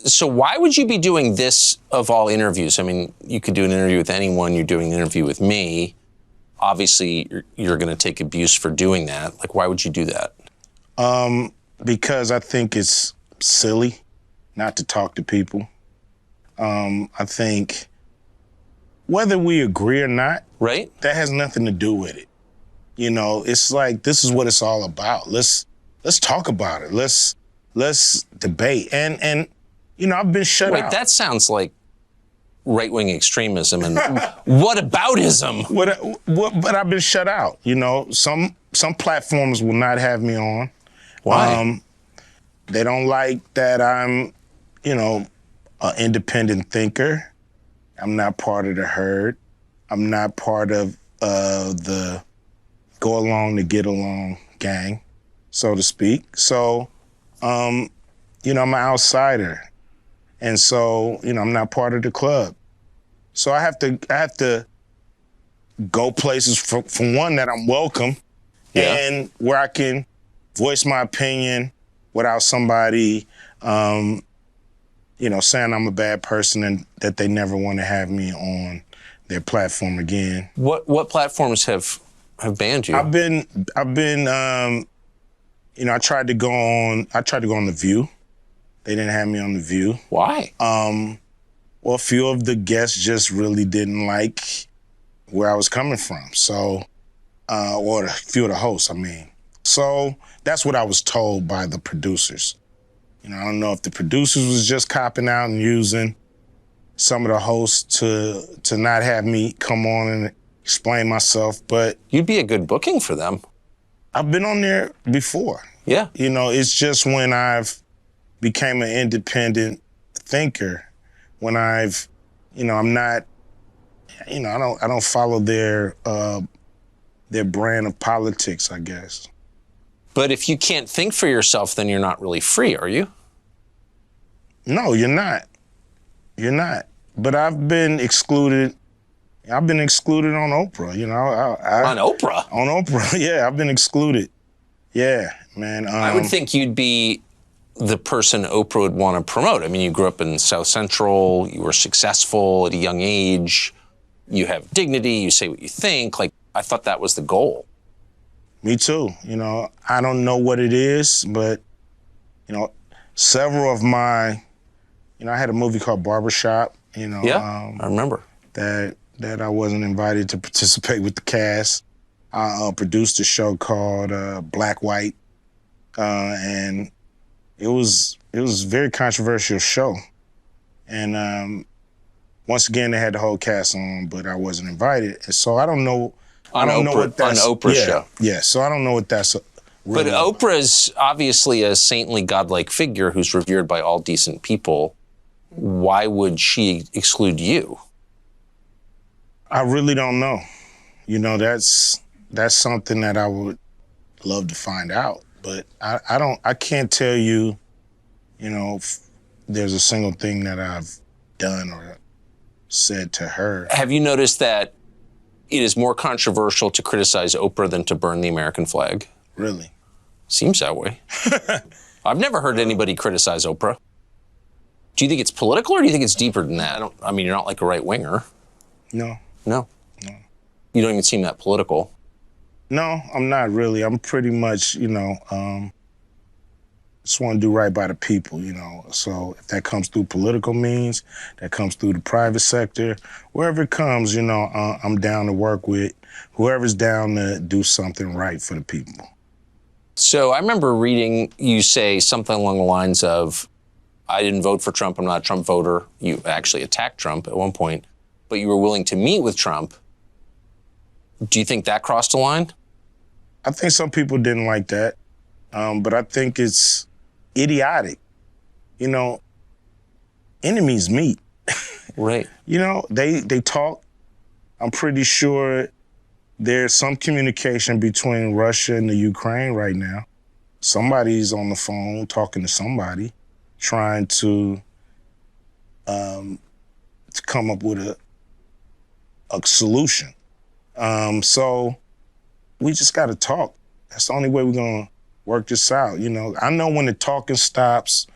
So why would you be doing this of all interviews? I mean, you could do an interview with anyone. You're doing an interview with me. Obviously, you're going to take abuse for doing that. Like, why would you do that? Because I think it's silly not to talk to people. I think whether we agree or not, right? That has nothing to do with it. You know, it's like, this is what it's all about. Let's talk about it. Let's debate. And you know, I've been shut out. Wait, that sounds like right-wing extremism and whataboutism. But I've been shut out. You know, some platforms will not have me on. Why? They don't like that I'm, you know, an independent thinker. I'm not part of the herd. I'm not part of the go along to get along gang, so to speak. So, you know, I'm an outsider. And so, you know, I'm not part of the club. So I have to go places for one, that I'm welcome, and where I can voice my opinion without somebody, you know, saying I'm a bad person and that they never want to have me on their platform again. What platforms have banned you? I've been, you know, I tried to go on The View. They didn't have me on The View. Why? Well, a few of the guests just really didn't like where I was coming from. So, or a few of the hosts, I mean. So that's what I was told by the producers. You know, I don't know if the producers was just copping out and using some of the hosts to not have me come on and explain myself, but... You'd be a good booking for them. I've been on there before. Yeah. You know, it's just when I've became an independent thinker, when I've, you know, I'm not, you know, I don't follow their brand of politics, I guess. But if you can't think for yourself, then you're not really free, are you? No, you're not. You're not. But I've been excluded. I've been excluded on Oprah, you know. On Oprah? On Oprah, yeah, I've been excluded. Yeah, man. I would think you'd be the person Oprah would want to promote. I mean, you grew up in South Central, you were successful at a young age, you have dignity, you say what you think. Like, I thought that was the goal. Me too. You know, I don't know what it is, but, you know, several of my, you know, I had a movie called Barbershop, you know. Yeah, I remember. That I wasn't invited to participate with the cast. I produced a show called Black White, and it was a very controversial show. And once again, they had the whole cast on, but I wasn't invited. And so I don't know. On Oprah's show. Yeah, so I don't know what that's really But Oprah's obviously a saintly, godlike figure who's revered by all decent people. Why would she exclude you? I really don't know. You know, that's something that I would love to find out. But I can't tell you, you know, if there's a single thing that I've done or said to her. Have you noticed that it is more controversial to criticize Oprah than to burn the American flag? Really? Seems that way. I've never heard anybody criticize Oprah. Do you think it's political or do you think it's deeper than that? I mean, you're not like a right-winger. No. No? No. You don't even seem that political. No, I'm not really. I'm pretty much, you know, just want to do right by the people, you know. So if that comes through political means, that comes through the private sector, wherever it comes, you know, I'm down to work with whoever's down to do something right for the people. So I remember reading you say something along the lines of, I didn't vote for Trump, I'm not a Trump voter. You actually attacked Trump at one point, but you were willing to meet with Trump. Do you think that crossed a line? I think some people didn't like that, but I think it's idiotic. You know, enemies meet. Right. You know, they talk. I'm pretty sure there's some communication between Russia and the Ukraine right now. Somebody's on the phone talking to somebody, trying to come up with a solution. So we just got to talk. That's the only way we're going to work this out. You know, I know when the talking stops,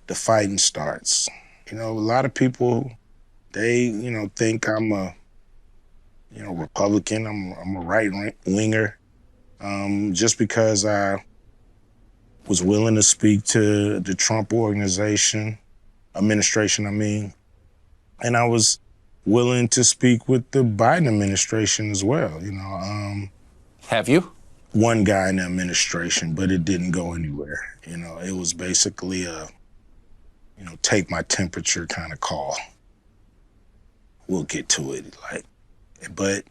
the fighting starts. You know, a lot of people, they, think I'm a, Republican. I'm a right winger. Just because I was willing to speak to the Trump administration, I mean, and I was willing to speak with the Biden administration as well. Have you? One guy in the administration, but it didn't go anywhere. It was basically a, take my temperature kind of call. We'll get to it, but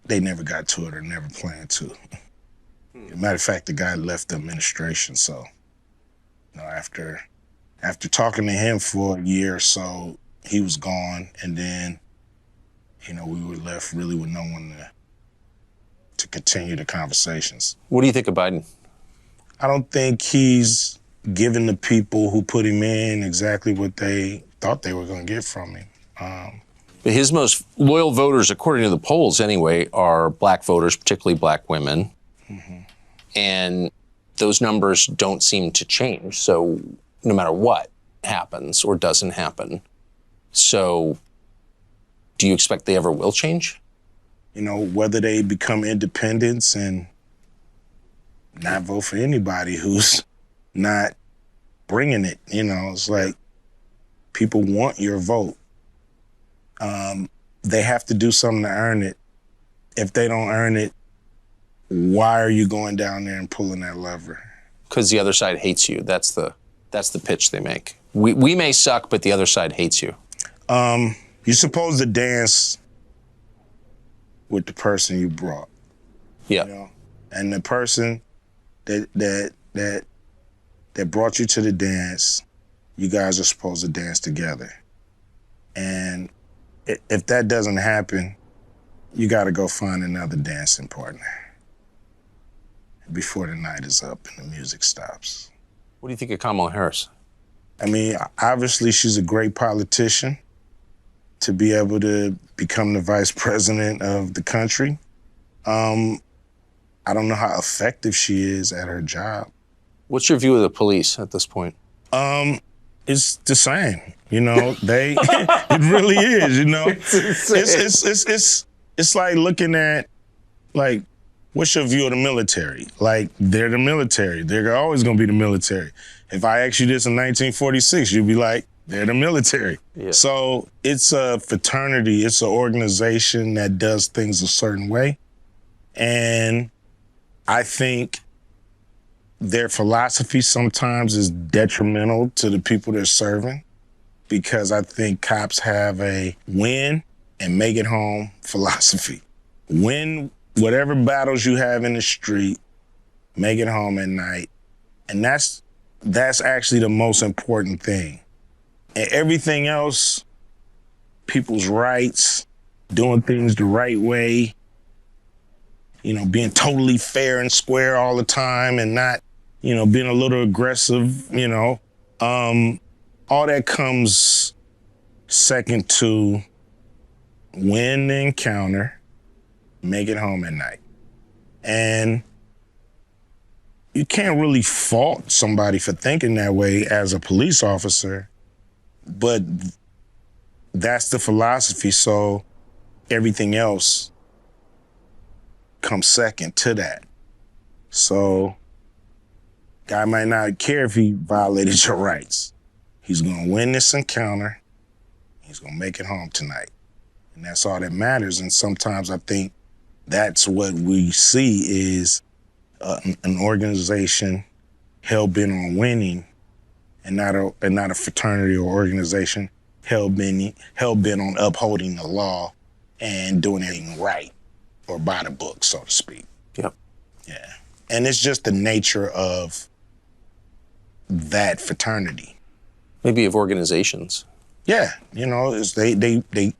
they never got to it or never planned to. Matter of fact, the guy left the administration, so after talking to him for a year or so, he was gone, and then we were left really with no one to continue the conversations. What do you think of Biden? I don't think he's given the people who put him in exactly what they thought they were going to get from him. But his most loyal voters, according to the polls anyway, are black voters, particularly black women. Mm-hmm. And those numbers don't seem to change. So no matter what happens or doesn't happen. So do you expect they ever will change? Whether they become independents and not vote for anybody who's not bringing it. It's like people want your vote. They have to do something to earn it. If they don't earn it, why are you going down there and pulling that lever? Because the other side hates you. That's the pitch they make. We may suck, but the other side hates you. You're supposed to dance with the person you brought. Yeah. And the person that brought you to the dance, you guys are supposed to dance together. And if that doesn't happen, you got to go find another dancing partner before the night is up and the music stops. What do you think of Kamala Harris? I mean, obviously she's a great politician to be able to become the vice president of the country. I don't know how effective she is at her job. What's your view of the police at this point? It's the same. It really is. It's like looking at, what's your view of the military? They're the military. They're always going to be the military. If I asked you this in 1946, you'd be like, they're the military. Yeah. So it's a fraternity. It's an organization that does things a certain way. And I think their philosophy sometimes is detrimental to the people they're serving, because I think cops have a win and make it home philosophy. Win whatever battles you have in the street, make it home at night. And that's actually the most important thing. And everything else, people's rights, doing things the right way, being totally fair and square all the time and not, being a little aggressive, all that comes second to win the encounter, make it home at night. And you can't really fault somebody for thinking that way as a police officer, but that's the philosophy. So everything else comes second to that. So guy might not care if he violated your rights. He's gonna win this encounter. He's gonna make it home tonight. And that's all that matters. And sometimes I think that's what we see is an organization hell-bent on winning and not a fraternity or organization hell-bent on upholding the law and doing everything right or by the book, so to speak. Yep. Yeah. And it's just the nature of that fraternity. Maybe of organizations. Yeah. It's they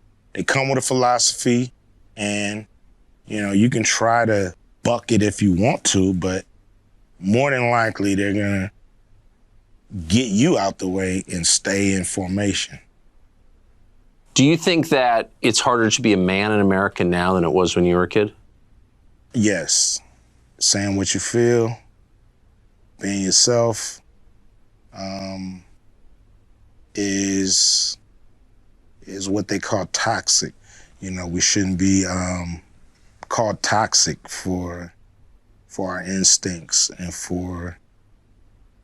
come with a philosophy, and, you can try to buck it if you want to, but more than likely they're going to get you out the way and stay in formation. Do you think that it's harder to be a man in America now than it was when you were a kid? Yes. Saying what you feel, being yourself is what they call toxic. You know, we shouldn't be called toxic for our instincts and for,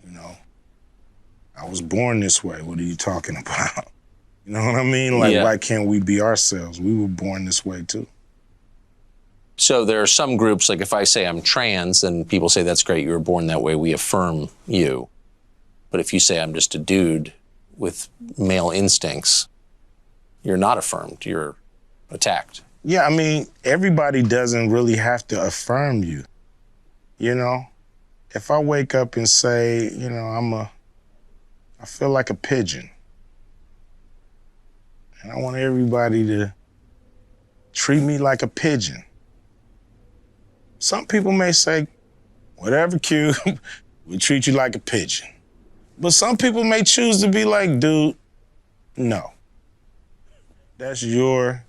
you know, I was born this way. What are you talking about? You know what I mean? Like, Yeah. why can't we be ourselves? We were born this way too. So there are some groups, like if I say I'm trans, and people say, that's great, you were born that way, we affirm you. But if you say I'm just a dude with male instincts, you're not affirmed, you're attacked. Yeah, I mean, everybody doesn't really have to affirm you. You know, if I wake up and say, you know, I feel like a pigeon, and I want everybody to treat me like a pigeon. Some people may say, whatever, Q, we treat you like a pigeon. But some people may choose to be like, dude, no. That's your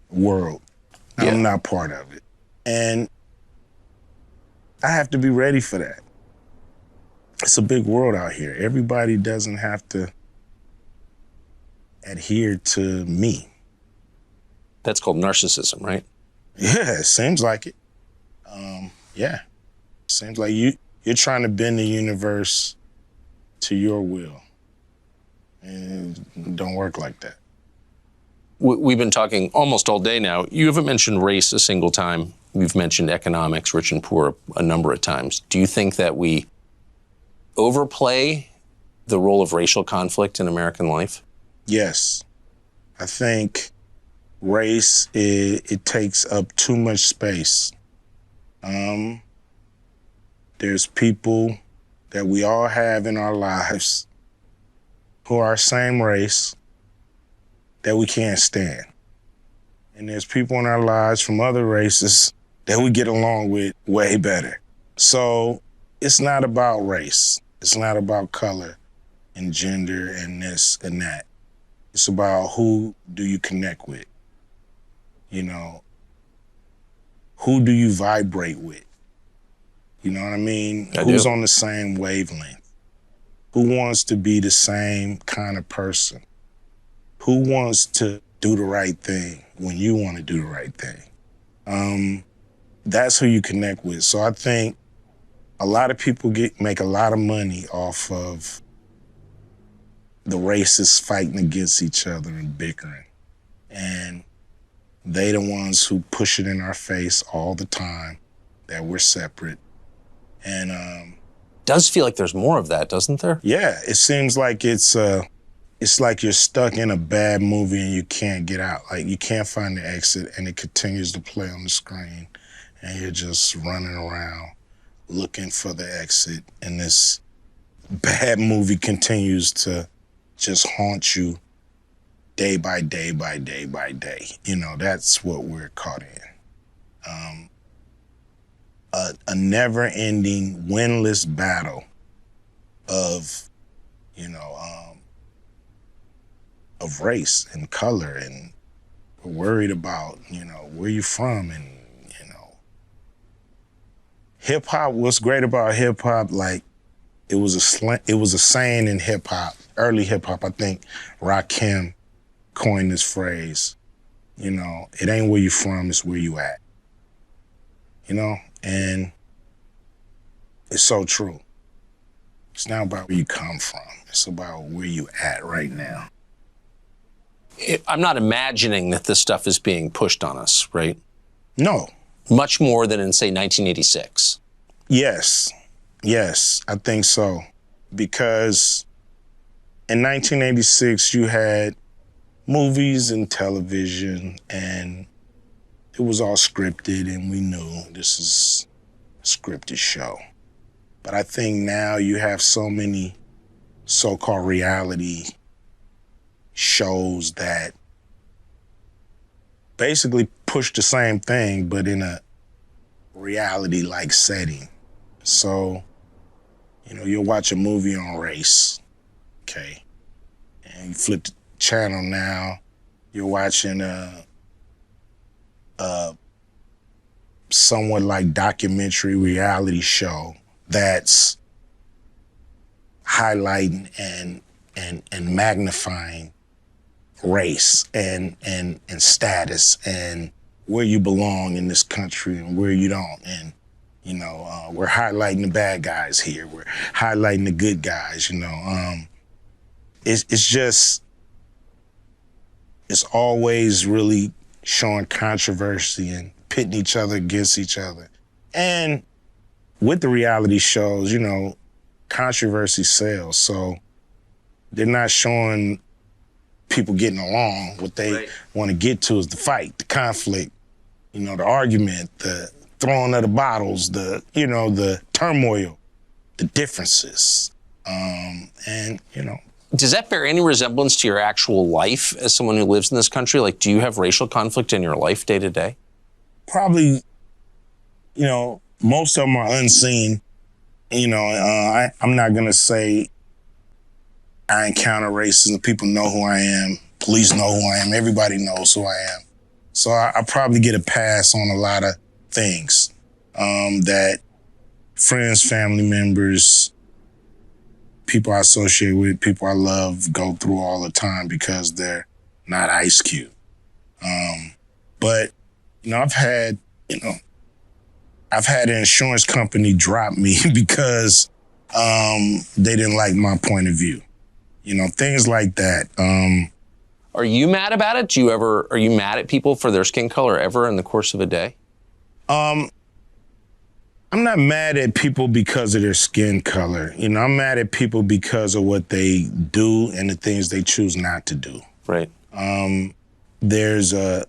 world. Yeah. I'm not part of it. And I have to be ready for that. It's a big world out here. Everybody doesn't have to adhere to me. That's called narcissism, right? Yeah, it seems like it. Yeah, seems like you're trying to bend the universe to your will, and it don't work like that. We've been talking almost all day now. You haven't mentioned race a single time. You've mentioned economics, rich and poor, a number of times. Do you think that we overplay the role of racial conflict in American life? Yes, I think race it takes up too much space. There's people that we all have in our lives who are our same race that we can't stand. And there's people in our lives from other races that we get along with way better. So it's not about race. It's not about color and gender and this and that. It's about who do you connect with? You know, who do you vibrate with? You know what I mean? Who's on the same wavelength? Who wants to be the same kind of person? Who wants to do the right thing when you want to do the right thing? That's who you connect with. So I think a lot of people make a lot of money off of the racists fighting against each other and bickering. And they the ones who push it in our face all the time that we're separate. And does feel like there's more of that, doesn't there? Yeah, it seems like it's like you're stuck in a bad movie and you can't get out. Like you can't find the exit and it continues to play on the screen and you're just running around looking for the exit and this bad movie continues to just haunt you day by day by day by day. You know, that's what we're caught in. A never-ending, winless battle of, you know, of race and color, and we're worried about, you know, where you from, and, you know, hip hop. What's great about hip hop, like, it was a saying in hip hop, early hip hop. I think Rakim coined this phrase. You know, it ain't where you from, it's where you at. You know, and it's so true. It's not about where you come from. It's about where you at right now. I'm not imagining that this stuff is being pushed on us, right? No. Much more than in, say, 1986. Yes, I think so. Because in 1986, you had movies and television, and it was all scripted, and we knew this is a scripted show. But I think now you have so many so-called reality shows that basically push the same thing, but in a reality-like setting. So, you know, you'll watch a movie on race, okay? And you flip the channel now, you're watching a somewhat like documentary reality show that's highlighting and magnifying race and status and where you belong in this country and where you don't. And, we're highlighting the bad guys here. We're highlighting the good guys, It's always really showing controversy and pitting each other against each other. And with the reality shows, controversy sells. So they're not showing people getting along. What they want to get to is the fight, the conflict, the argument, the throwing of the bottles, the turmoil, the differences. Does that bear any resemblance to your actual life as someone who lives in this country? Like, do you have racial conflict in your life day to day? Probably, most of them are unseen. I'm not going to say I encounter racism. People know who I am. Police know who I am. Everybody knows who I am. So I probably get a pass on a lot of things that friends, family members, people I associate with, people I love go through all the time because they're not Ice Cube. But, I've had an insurance company drop me because they didn't like my point of view. Things like that. Are you mad about it? Are you mad at people for their skin color ever in the course of a day? I'm not mad at people because of their skin color. I'm mad at people because of what they do and the things they choose not to do. Right. There's a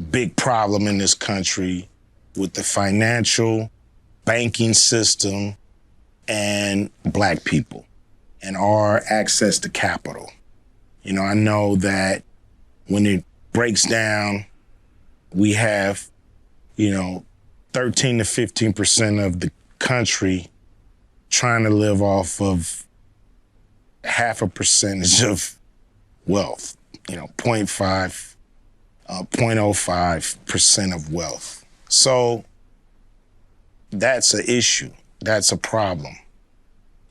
big problem in this country with the financial banking system and Black people and our access to capital. I know that when it breaks down, we have, 13 to 15% of the country trying to live off of half a percentage of wealth, 0.05% of wealth. So that's an issue. That's a problem.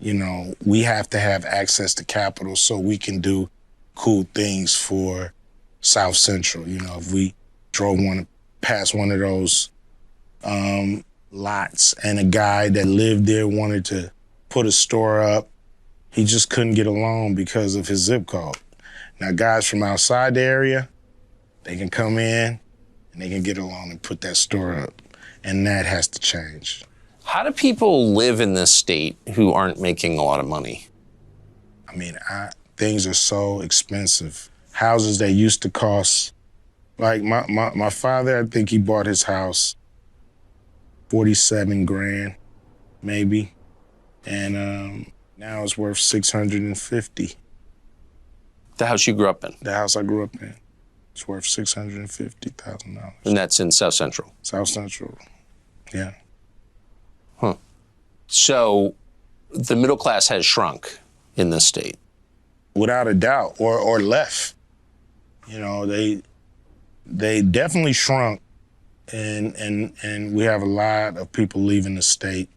We have to have access to capital so we can do cool things for South Central. If we drove past one of those lots and a guy that lived there wanted to put a store up, he just couldn't get a loan because of his zip code. Now, guys from outside the area, they can come in and they can get a loan and put that store up. And that has to change. How do people live in this state who aren't making a lot of money? Things are so expensive. Houses that used to cost, like my father, I think he bought his house 47 grand, maybe. And now it's worth 650. The house you grew up in? The house I grew up in. It's worth $650,000. And that's in South Central? South Central, yeah. Huh. So the middle class has shrunk in this state? Without a doubt, or left. They definitely shrunk, and we have a lot of people leaving the state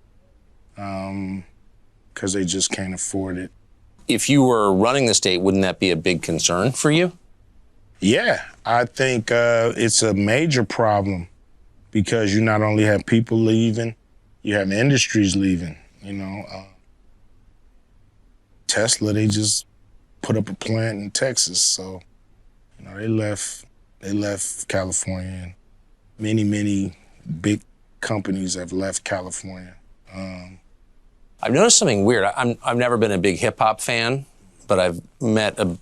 because they just can't afford it. If you were running the state, wouldn't that be a big concern for you? Yeah, I think it's a major problem because you not only have people leaving, you have industries leaving. Tesla, they just put up a plant in Texas, so they left California. And many big companies have left California. I've noticed something weird. I've never been a big hip hop fan, but I've met a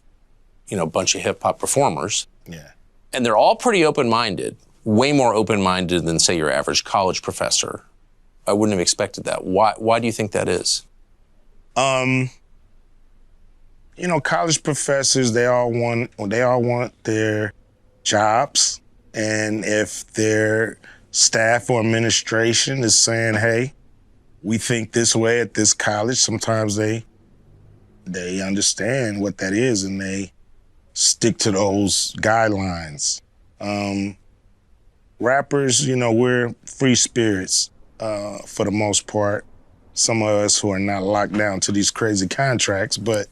bunch of hip hop performers. Yeah. And they're all pretty open-minded, way more open-minded than, say, your average college professor. I wouldn't have expected that. Why do you think that is? College professors, they all want their jobs. And if their staff or administration is saying, hey, we think this way at this college, sometimes they understand what that is and they stick to those guidelines. Rappers, we're free spirits for the most part. some of us who are not locked down to these crazy contracts, but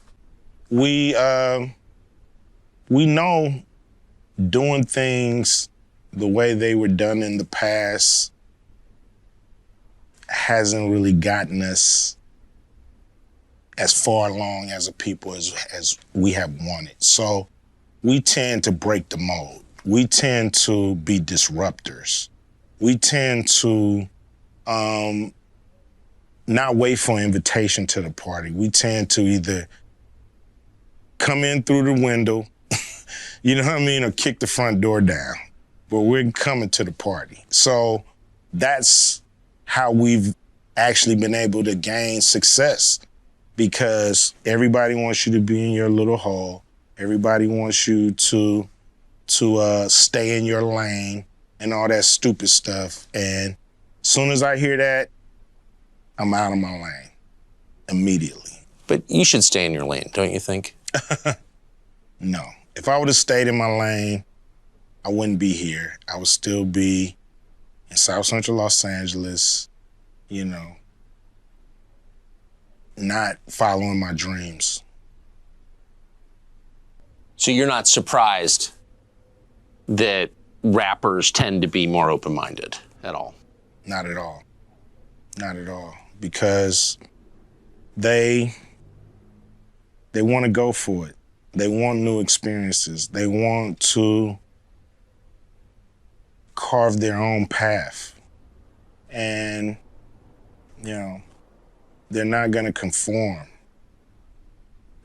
we know doing things the way they were done in the past hasn't really gotten us as far along as a people as we have wanted. So we tend to break the mold. We tend to be disruptors. We tend to not wait for an invitation to the party. We tend to either come in through the window, you know what I mean, or kick the front door down. But we're coming to the party. So that's how we've actually been able to gain success, because everybody wants you to be in your little hole. Everybody wants you to stay in your lane and all that stupid stuff. And as soon as I hear that, I'm out of my lane immediately. But you should stay in your lane, don't you think? No. If I would have stayed in my lane, I wouldn't be here. I would still be in South Central Los Angeles, you know, not following my dreams. So you're not surprised that rappers tend to be more open-minded at all? Not at all. Not at all. Because they want to go for it. They want new experiences. They want to carve their own path. And, you know, they're not going to conform.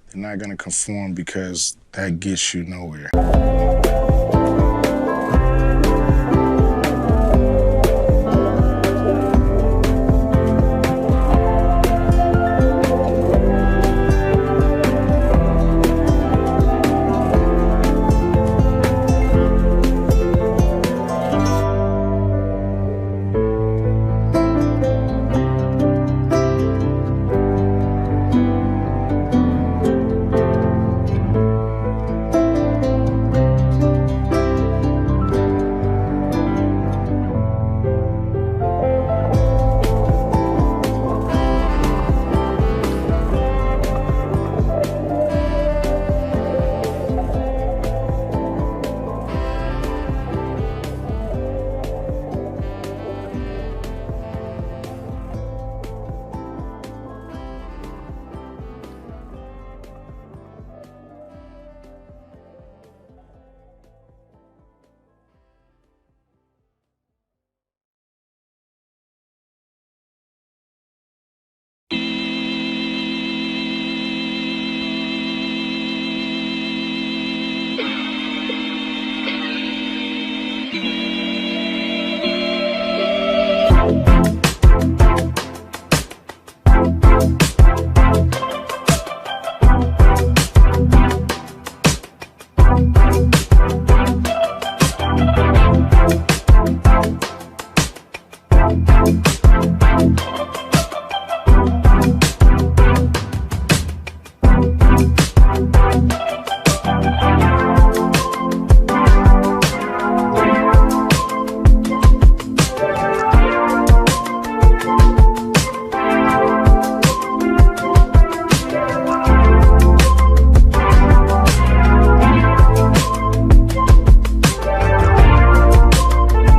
They're not going to conform because that gets you nowhere.